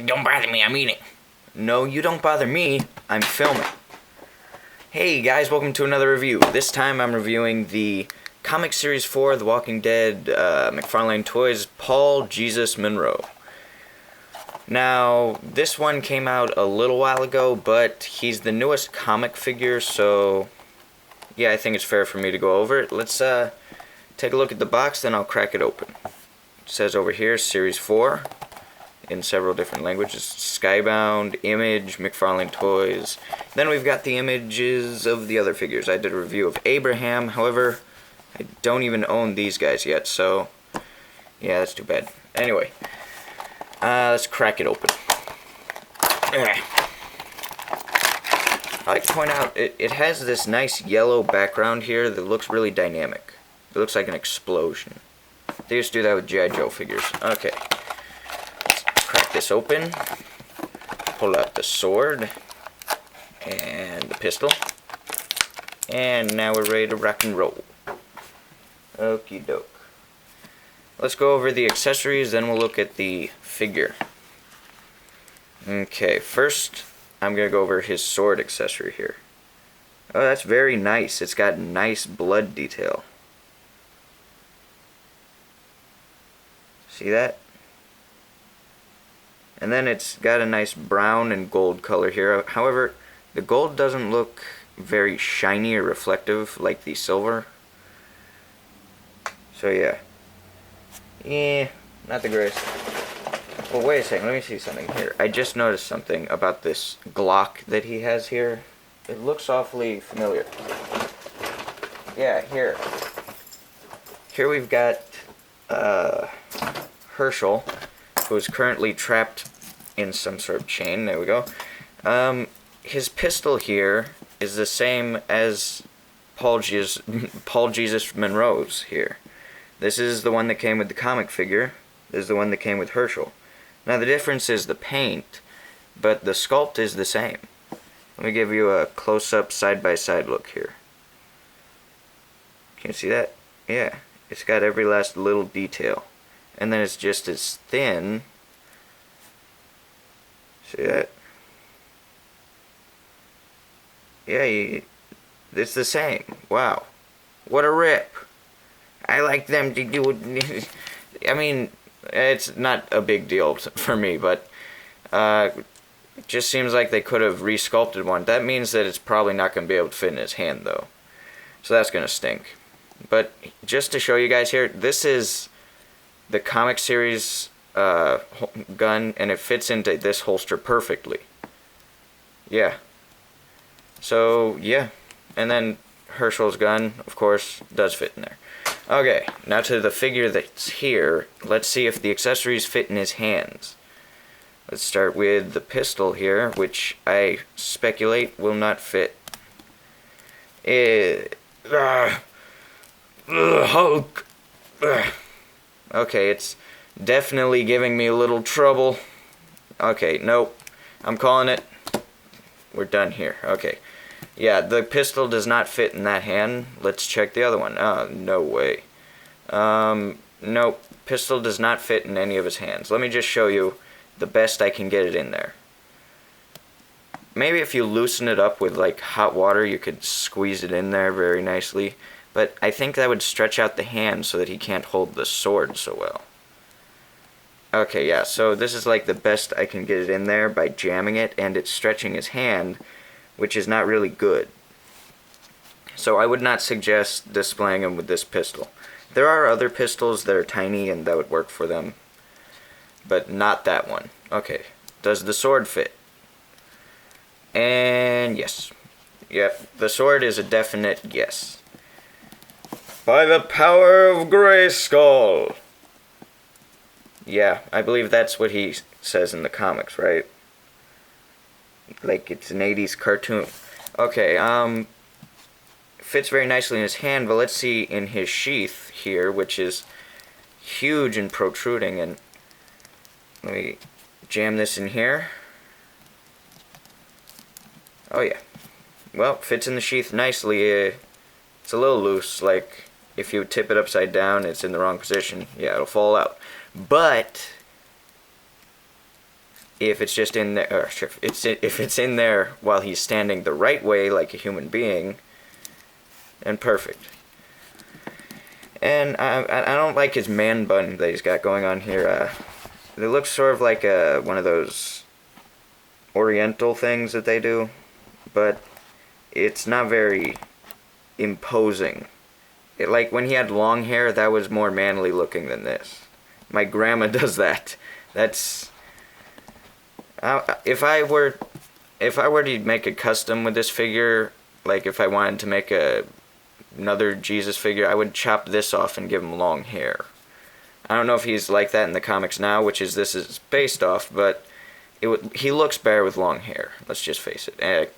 Don't bother me, I'm eating. No, you don't bother me. I'm filming. Hey guys, welcome to another review. This time I'm reviewing the comic series 4, The Walking Dead, McFarlane Toys, Paul Jesus Monroe. Now, this one came out a little while ago, but he's the newest comic figure, so yeah, I think it's fair for me to go over it. Let's take a look at the box, then I'll crack it open. It says over here, Series 4, in several different languages. Skybound, Image, McFarlane Toys. Then we've got the images of the other figures. I did a review of Abraham, however, I don't even own these guys yet, so yeah, that's too bad. Anyway, let's crack it open. I like to point out, it has this nice yellow background here that looks really dynamic. It looks like an explosion. They used to do that with G.I. Joe figures. Okay. Let's crack this open. Pull out the sword. And the pistol. And now we're ready to rock and roll. Okie doke. Let's go over the accessories, then we'll look at the figure. Okay, first I'm going to go over his sword accessory here. Oh, that's very nice. It's got nice blood detail. See that? And then it's got a nice brown and gold color here. However, the gold doesn't look very shiny or reflective like the silver. So yeah. Yeah, not the greatest. Well, wait a second. Let me see something here. I just noticed something about this Glock that he has here. It looks awfully familiar. Yeah, here. Here we've got Herschel, who is currently trapped in some sort of chain. There we go. His pistol here is the same as Paul Jesus Monroe's here. This is the one that came with the comic figure. This is the one that came with Herschel. Now the difference is the paint, but the sculpt is the same. Let me give you a close-up side-by-side look here. Can you see that? Yeah, it's got every last little detail. And then it's just as thin. See that? Yeah, it's the same. Wow. What a rip. I like them to do it. I mean, it's not a big deal for me, but it just seems like they could have resculpted one. That means that it's probably not going to be able to fit in his hand, though. So that's going to stink. But just to show you guys here, this is the comic series gun, and it fits into this holster perfectly. Yeah. So, yeah. And then Herschel's gun, of course, does fit in there. Okay, now to the figure that's here. Let's see if the accessories fit in his hands. Let's start with the pistol here, which I speculate will not fit. Hulk. Okay, it's definitely giving me a little trouble. Okay, nope. I'm calling it. We're done here. Okay. Yeah, the pistol does not fit in that hand. Let's check the other one. Oh, no way. Nope. Pistol does not fit in any of his hands. Let me just show you the best I can get it in there. Maybe if you loosen it up with like hot water, you could squeeze it in there very nicely. But I think that would stretch out the hand so that he can't hold the sword so well. Okay, yeah, so this is like the best I can get it in there by jamming it, and it's stretching his hand, which is not really good. So I would not suggest displaying him with this pistol. There are other pistols that are tiny and that would work for them, but not that one. Okay, does the sword fit? And yes. Yep, the sword is a definite yes. By the power of Grayskull! Yeah, I believe that's what he says in the comics, right? Like it's an 80s cartoon. Okay, fits very nicely in his hand, but let's see in his sheath here, which is huge and protruding, and let me jam this in here. Oh yeah. Well, fits in the sheath nicely. It's a little loose, like if you tip it upside down, it's in the wrong position. Yeah, it'll fall out. But if it's just in there, or if it's in there while he's standing the right way, like a human being, then perfect. And I don't like his man bun that he's got going on here. It looks sort of like one of those Oriental things that they do, but it's not very imposing. Like when he had long hair, that was more manly looking than this. My grandma does that. That's if I were to make a custom with this figure, like if I wanted to make another Jesus figure, I would chop this off and give him long hair. I don't know if he's like that in the comics now, which is this is based off, but he looks better with long hair. Let's just face it.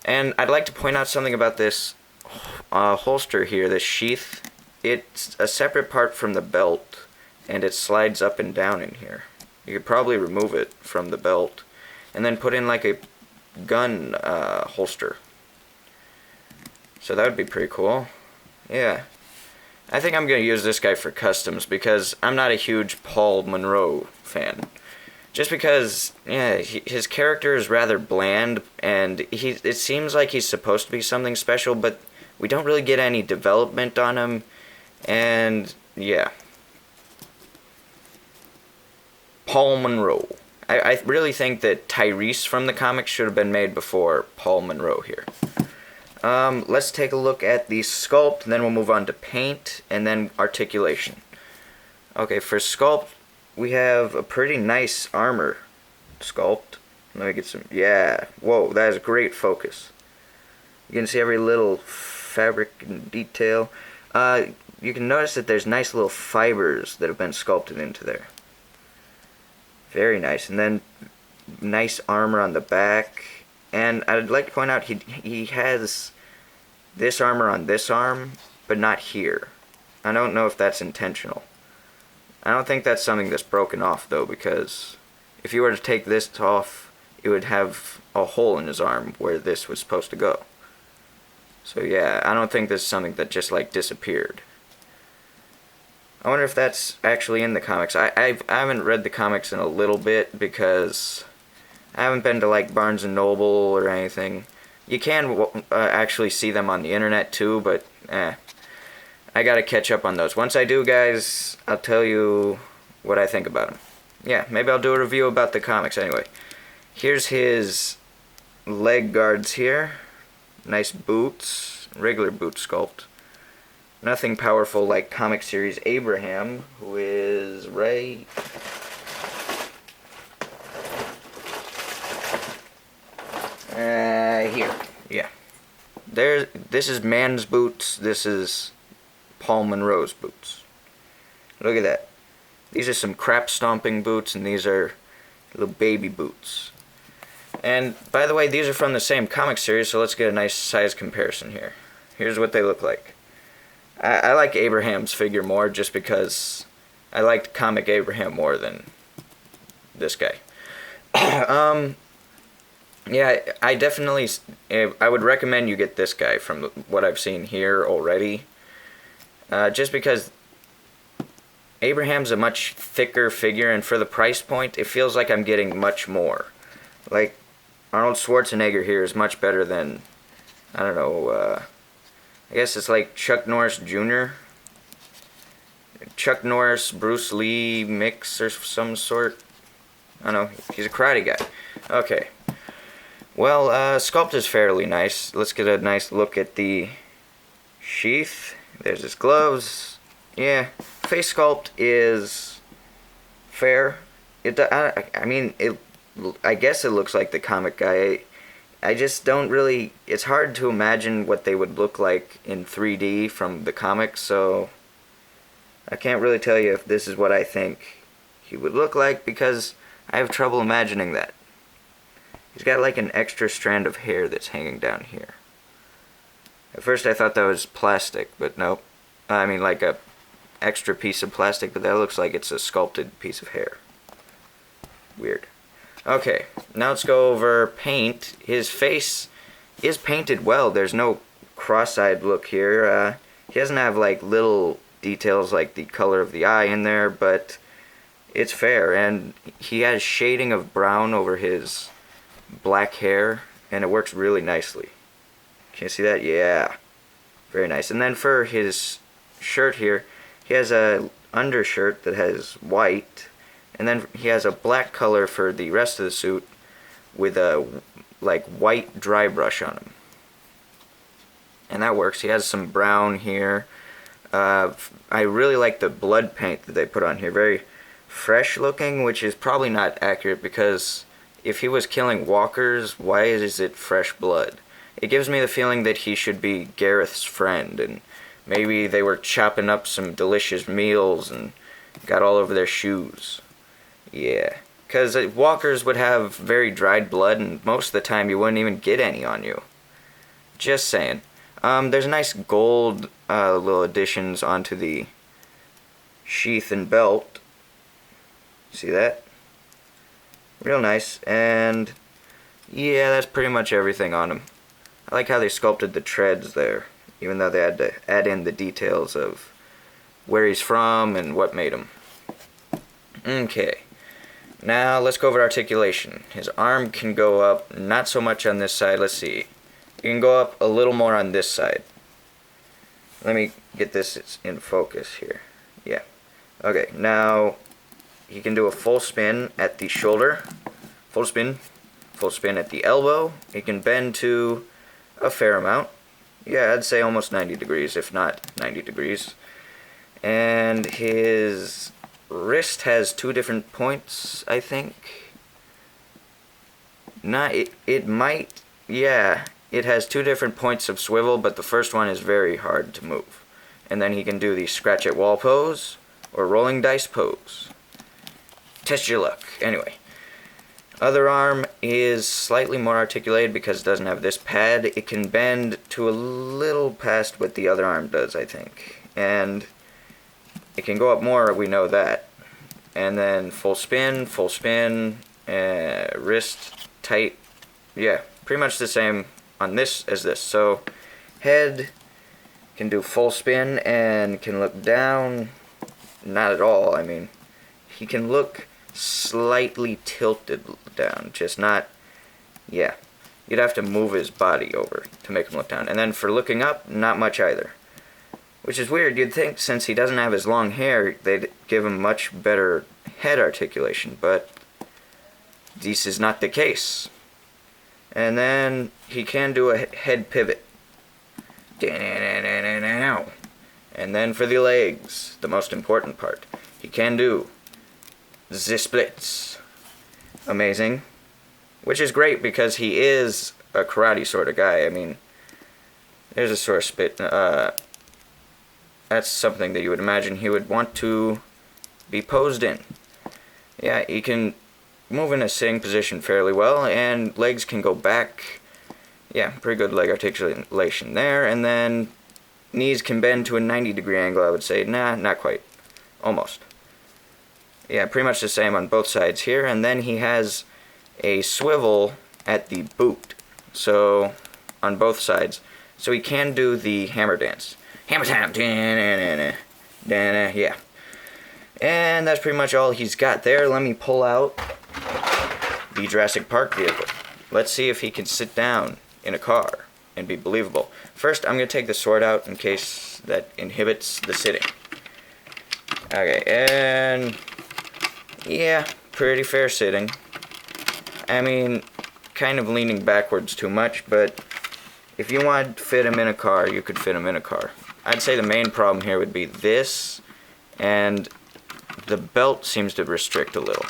And I'd like to point out something about this holster here, this sheath. It's a separate part from the belt, and it slides up and down in here. You could probably remove it from the belt, and then put in like a gun holster. So that would be pretty cool. Yeah. I think I'm going to use this guy for customs because I'm not a huge Paul Monroe fan. Just because, yeah, his character is rather bland, and it seems like he's supposed to be something special, but we don't really get any development on him, and yeah. Paul Monroe. I really think that Tyrese from the comics should have been made before Paul Monroe here. Let's take a look at the sculpt, then we'll move on to paint, and then articulation. Okay, for sculpt, we have a pretty nice armor sculpt. Let me get some, yeah, whoa, that is great focus. You can see every little fabric and detail. You can notice that there's nice little fibers that have been sculpted into there. Very nice. And then nice armor on the back. And I'd like to point out he has this armor on this arm, but not here. I don't know if that's intentional. I don't think that's something that's broken off, though, because if you were to take this off, it would have a hole in his arm where this was supposed to go. So yeah, I don't think this is something that just like disappeared. I wonder if that's actually in the comics. I haven't read the comics in a little bit because I haven't been to like Barnes & Noble or anything. You can actually see them on the internet too, but I gotta catch up on those. Once I do, guys, I'll tell you what I think about them. Yeah, maybe I'll do a review about the comics anyway. Here's his leg guards here. Nice boots, regular boot sculpt. Nothing powerful like comic series Abraham, who is right here. Yeah. This is man's boots. This is Paul Monroe's boots. Look at that. These are some crap stomping boots, and these are little baby boots. And by the way, these are from the same comic series, so let's get a nice size comparison here. Here's what they look like. I like Abraham's figure more just because I liked comic Abraham more than this guy. Yeah, I definitely, I would recommend you get this guy from what I've seen here already. Just because Abraham's a much thicker figure, and for the price point, it feels like I'm getting much more. Like, Arnold Schwarzenegger here is much better than, I don't know, I guess it's like Chuck Norris Jr. Chuck Norris, Bruce Lee mix or some sort. I don't know, he's a karate guy. Okay. Well, sculpt is fairly nice. Let's get a nice look at the sheath. There's his gloves. Yeah, face sculpt is fair. I mean, I guess it looks like the comic guy. I just don't really, it's hard to imagine what they would look like in 3D from the comics, so I can't really tell you if this is what I think he would look like because I have trouble imagining that. He's got like an extra strand of hair that's hanging down here. At first I thought that was plastic, but nope. I mean like a extra piece of plastic, but that looks like it's a sculpted piece of hair. Weird. Okay, now let's go over paint. His face is painted well. There's no cross-eyed look here. He doesn't have like little details like the color of the eye in there, but it's fair, and he has shading of brown over his black hair, and it works really nicely. Can you see that? Yeah. Very nice. And then for his shirt here, he has a undershirt that has white, and then he has a black color for the rest of the suit with a like white dry brush on him. And that works. He has some brown here. I really like the blood paint that they put on here. Very fresh looking, which is probably not accurate because if he was killing walkers, why is it fresh blood? It gives me the feeling that he should be Gareth's friend, and maybe they were chopping up some delicious meals and got all over their shoes. Yeah, because walkers would have very dried blood, and most of the time you wouldn't even get any on you. Just saying. There's nice gold little additions onto the sheath and belt. See that? Real nice. And yeah, that's pretty much everything on him. I like how they sculpted the treads there, even though they had to add in the details of where he's from and what made him. Okay, now let's go over articulation. His arm can go up, not so much on this side. Let's see. It can go up a little more on this side. Let me get this in focus here. Yeah. Okay, now he can do a full spin at the shoulder. Full spin at the elbow. He can bend to a fair amount. Yeah, I'd say almost 90 degrees, if not 90 degrees. And his wrist has 2 different points, I think. It might, yeah. It has 2 different points of swivel, but the first one is very hard to move. And then he can do the scratch at wall pose or rolling dice pose. Test your luck. Anyway. Other arm is slightly more articulated because it doesn't have this pad. It can bend to a little past what the other arm does, I think. And it can go up more, we know that. And then full spin, wrist tight. Yeah, pretty much the same on this as this. So head can do full spin and can look down. Not at all. I mean, he can look slightly tilted down, just not, yeah. You'd have to move his body over to make him look down. And then for looking up, not much either. Which is weird. You'd think since he doesn't have his long hair, they'd give him much better head articulation, but this is not the case. And then he can do a head pivot. And then for the legs, the most important part, he can do the splits. Amazing. Which is great because he is a karate sort of guy. I mean, there's a sort of split. That's something that you would imagine he would want to be posed in. Yeah, he can move in a sitting position fairly well, and legs can go back. Yeah, pretty good leg articulation there. And then knees can bend to a 90-degree angle, I would say. Nah, not quite. Almost. Yeah, pretty much the same on both sides here. And then he has a swivel at the boot. So, on both sides. So he can do the hammer dance. Hammer time. Yeah. And that's pretty much all he's got there. Let me pull out the Jurassic Park vehicle. Let's see if he can sit down in a car and be believable. First, I'm going to take the sword out in case that inhibits the sitting. Okay, and yeah, pretty fair sitting. I mean, kind of leaning backwards too much, but if you wanted to fit him in a car, you could fit him in a car. I'd say the main problem here would be this, and the belt seems to restrict a little.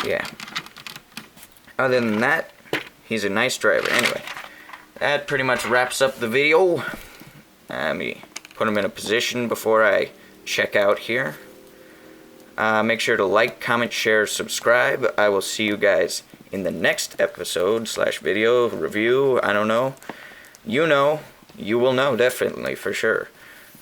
Yeah. Other than that, he's a nice driver. Anyway, that pretty much wraps up the video. Let me put him in a position before I check out here. Make sure to like, comment, share, subscribe. I will see you guys in the next episode / video review. I don't know. You know. You will know, definitely, for sure.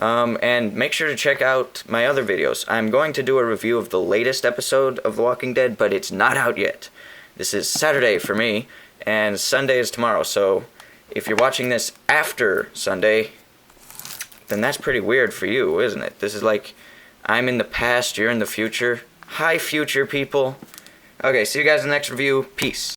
And make sure to check out my other videos. I'm going to do a review of the latest episode of The Walking Dead, but it's not out yet. This is Saturday for me, and Sunday is tomorrow. So if you're watching this after Sunday, then that's pretty weird for you, isn't it? This is like I'm in the past, you're in the future. Hi, future people. Okay, see you guys in the next review. Peace.